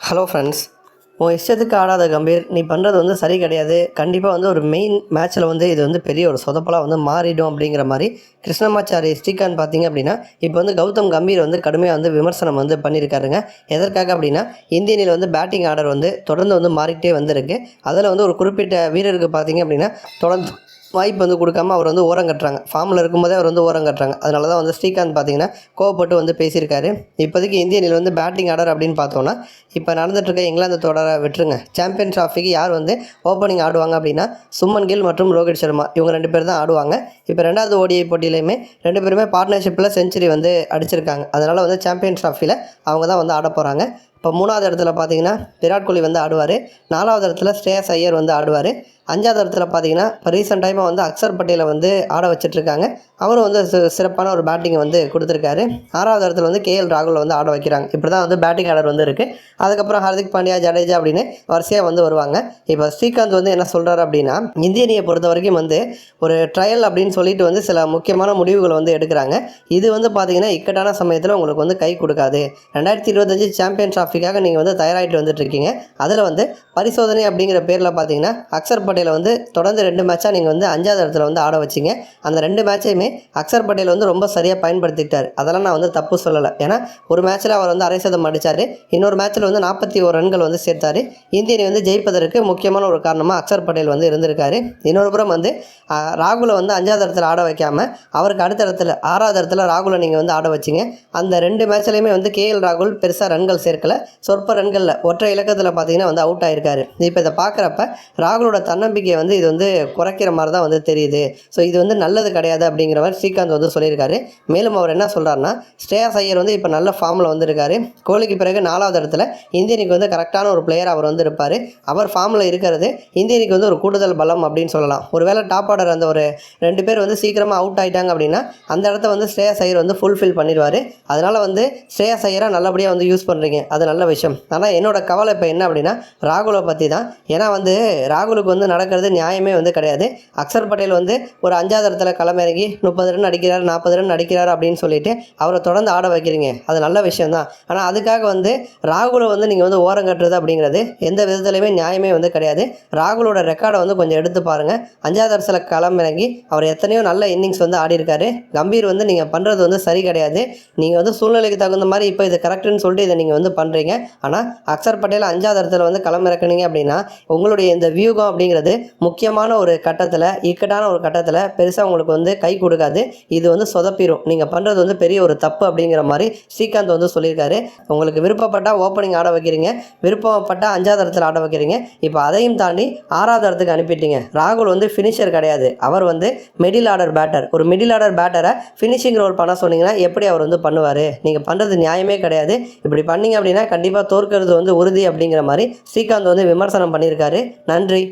Hello friends, உன் இஷ்டத்துக்கு ஆடாத கம்பீர், நீ பண்ணுறது வந்து சரி கிடையாது. கண்டிப்பாக வந்து ஒரு மெயின் மேட்ச்சில் வந்து இது வந்து பெரிய ஒரு சொதப்பலாக வந்து மாறிடும் அப்படிங்கிற மாதிரி கிருஷ்ணமாச்சாரி ஸ்ரீகாந்த் பார்த்திங்க அப்படின்னா இப்போ வந்து கௌதம் கம்பீர் வந்து கடுமையாக வந்து விமர்சனம் வந்து பண்ணியிருக்காருங்க. எதற்காக அப்படின்னா இந்திய அணியில் வந்து பேட்டிங் ஆர்டர் வந்து தொடர்ந்து வந்து மாறிக்கிட்டே வந்திருக்கு. அதில் வந்து ஒரு குறிப்பிட்ட வீரருக்கு பார்த்திங்க அப்படின்னா தொடர்ந்து வாய்ப்பு வந்து கொடுக்காம அவர் வந்து ஓரங்கட்டுறாங்க. ஃபார்மில் இருக்கும்போதே அவர் வந்து ஓரங்கட்டுறாங்க. அதனால தான் வந்து ஸ்ரீகாந்த் பார்த்திங்கன்னா கோவப்பட்டு வந்து பேசியிருக்காரு. இப்போதைக்கு இந்திய அணியில் வந்து பேட்டிங் ஆர்டர் அப்படின்னு பார்த்தோன்னா இப்போ நடந்துகிட்ருக்க இங்கிலாந்து தொடரை விட்டுருங்க. சாம்பியன் ட்ராஃபிக்கு யார் வந்து ஓப்பனிங் ஆடுவாங்க அப்படின்னா சுமன் கில் மற்றும் ரோஹித் சர்மா, இவங்க 2 பேர் தான் ஆடுவாங்க. இப்போ 2வது ODI போட்டியிலையுமே 2 பேருமே பார்ட்னர்ஷிப்பில் செஞ்சுரி வந்து அடிச்சிருக்காங்க. அதனால் வந்து சாம்பியன் ட்ராஃபியில் அவங்க தான் வந்து ஆட போகிறாங்க. இப்போ 3வது இடத்துல பார்த்தீங்கன்னா விராட் கோலி வந்து ஆடுவார். 4வது இடத்துல ஸ்ரேயஸ் ஐயர் வந்து ஆடுவார். 5வது இடத்துல பார்த்தீங்கன்னா இப்போ ரீசெண்ட் டைமாக வந்து அக்சர் பட்டேலை வந்து ஆட வச்சிட்ருக்காங்க. அவரும் வந்து சிறப்பான ஒரு பேட்டிங்கை வந்து கொடுத்துருக்காரு. 6வது இடத்துல வந்து KL ராகுல் வந்து ஆட வைக்கிறாங்க. இப்படி தான் வந்து பேட்டிங் ஆர்டர் வந்து இருக்குது. அதுக்கப்புறம் ஹார்திக் பாண்டியா, ஜடேஜா அப்படின்னு வரிசையாக வந்து வருவாங்க. இப்போ ஸ்ரீகாந்த் வந்து என்ன சொல்கிறாரு அப்படின்னா இந்திய அணியை பொறுத்த வரைக்கும் வந்து ஒரு ட்ரையல் அப்படின்னு சொல்லிட்டு வந்து சில முக்கியமான முடிவுகளை வந்து எடுக்கிறாங்க. இது வந்து பார்த்திங்கன்னா இக்கட்டான சமயத்தில் உங்களுக்கு வந்து கை கொடுக்காது. 2025 சாம்பியன் ட்ராஃபிக்காக நீங்கள் வந்து தயாராகிட்டு வந்துட்டுருக்கீங்க. அதில் வந்து பரிசோதனை அப்படிங்கிற பேரில் பார்த்தீங்கன்னா அக்சர் பட்டேலை வந்து தொடர்ந்து 2 மேட்சாக நீங்கள் வந்து 5வது இடத்துல வந்து ஆட வச்சிங்க. அந்த 2 மேட்சையுமே அக்சர் பட்டேல் வந்து ரொம்ப சரியாக பயன்படுத்திக்கிட்டார். அதெல்லாம் நான் வந்து தப்பு சொல்லலை. ஏன்னா ஒரு மேட்ச்சில் அவர் வந்து அரை சதம் அடித்தார். இன்னொரு மேட்ச்சில் வந்து 41 ரன்கள் வந்து சேர்த்தார். இந்திய அணி வந்து ஜெயிப்பதற்கு முக்கியமான ஒரு காரணமாக அக்சர் பட்டேல் வந்து இருந்திருக்காரு. இன்னொரு புறம் வந்து ராகுலை வந்து 5வது இடத்துல ஆட வைக்காமல் அவருக்கு அடுத்த இடத்துல 6வது இடத்துல ராகுலை நீங்கள் வந்து ஆட வச்சிங்க. அந்த 2 மேட்ச்லையுமே வந்து KL ராகுல் பெருசாக ரன்கள் சேர்க்கலை. சொற்ப ரன்களில் ஒற்றை இலக்கத்தில் பார்த்தீங்கன்னா வந்து அவுட் ஆகிருக்காரு. இப்போ இதை பார்க்குறப்ப ராகுலோட தன்னம்பிக்கையை வந்து இது வந்து குறைக்கிற மாதிரி தான் வந்து தெரியுது. ஸோ இது வந்து நல்லது கிடையாது அப்படிங்கிற மாதிரி ஸ்ரீகாந்த் வந்து சொல்லியிருக்காரு. மேலும் அவர் என்ன சொல்கிறாருன்னா ஸ்ரேயஸ் ஐயர் வந்து இப்போ நல்ல ஃபார்மில் வந்துருக்காரு. கோலிக்கு பிறகு 4வது இடத்துல இந்திய அணிக்கு வந்து கரெக்டான ஒரு பிளேயர் அவர் வந்து இருப்பார். அவர் ஃபார்மில் இருக்கிறது இந்திய அணிக்கு வந்து ஒரு கூடுதல் பலம் அப்படின்னு சொல்லலாம். ஒருவேளை டாப் ஆர்டர் அந்த ஒரு 2 பேர் வந்து சீக்கிரமாக அவுட் ஆகிட்டாங்க அப்படின்னா அந்த இடத்த வந்து ஸ்ரேயஸ் ஐயர் வந்து ஃபுல்ஃபில் பண்ணிடுவார். அதனால் வந்து ஸ்ரேயஸ் ஐயரை நல்லபடியாக வந்து யூஸ் பண்ணுறீங்க, அது நல்ல விஷயம். ஆனால் என்னோட கவலை இப்போ என்ன அப்படின்னா ராகுலை பற்றி தான். ஏன்னா வந்து ராகுலுக்கு வந்து நடக்கிறது நியாயமே வந்து கிடையாது. அக்சர் பட்டேல் வந்து ஒரு 5வது இடத்துல களமிறங்கி 30 ரன் அடிக்கிறார், 40 ரன் அடிக்கிறார் அப்படின்னு சொல்லிட்டு அவரை தொடர்ந்து ஆட வைக்கிறீங்க, அது நல்ல விஷயம் தான். ஆனால் அதுக்காக வந்து ராகுலை வந்து நீங்கள் வந்து ஓரம் கட்டுறது அப்படிங்கிறது எந்த விதத்துலையுமே நியாயமே வந்து கிடையாது. ராகுலோட ரெக்கார்டை வந்து கொஞ்சம் எடுத்து பாருங்கள். 5வது இடத்துல களமிறங்கி அவர் எத்தனையோ நல்ல இன்னிங்ஸ் வந்து ஆடிருக்காரு. கம்பீர் வந்து நீங்கள் பண்ணுறது வந்து சரி கிடையாது. நீங்கள் வந்து சூழ்நிலைக்கு தகுந்த மாதிரி இப்போ இது கரெக்டுன்னு சொல்லிட்டு இதை நீங்கள் வந்து பண்ணுறீங்க. ஆனால் அக்சர் பட்டேல் 5வது இடத்துல வந்து களமிறக்குனீங்க அப்படின்னா உங்களுடைய இந்த வியூகம் அப்படிங்கிறது முக்கியமான ஒரு கட்டத்தில், இக்கட்டான ஒரு கட்டத்தில் பெருசாக உங்களுக்கு வந்து கை கொடுக்காது. இது வந்து சொதப்பிடும். நீங்கள் பண்ணுறது வந்து பெரிய ஒரு தப்பு அப்படிங்கிற மாதிரி ஸ்ரீகாந்த் வந்து சொல்லியிருக்காரு. உங்களுக்கு விருப்பப்பட்டால் ஓப்பனிங் ஆட வைக்கிறீங்க, விருப்பப்பட்டால் 5வது இடத்துல ஆட வைக்கிறீங்க. இப்போ அதையும் தாண்டி 6வது இடத்துக்கு அனுப்பிட்டீங்க. ராகுல் வந்து ஃபினிஷர் கிடையாது, அவர் வந்து மிடில் ஆர்டர் பேட்டர். ஒரு மிடில் ஆர்டர் பேட்டரை ஃபினிஷிங் ரோல் பண்ண சொன்னீங்கன்னா எப்படி அவர் வந்து பண்ணுவார்? நீங்கள் பண்ணுறது நியாயமே கிடையாது. இப்படி பண்ணீங்க அப்படின்னா கண்டிப்பாக தோற்கிறது வந்து உறுதி அப்படிங்கிற மாதிரி ஸ்ரீகாந்த் வந்து விமர்சனம் பண்ணியிருக்காரு. நன்றி.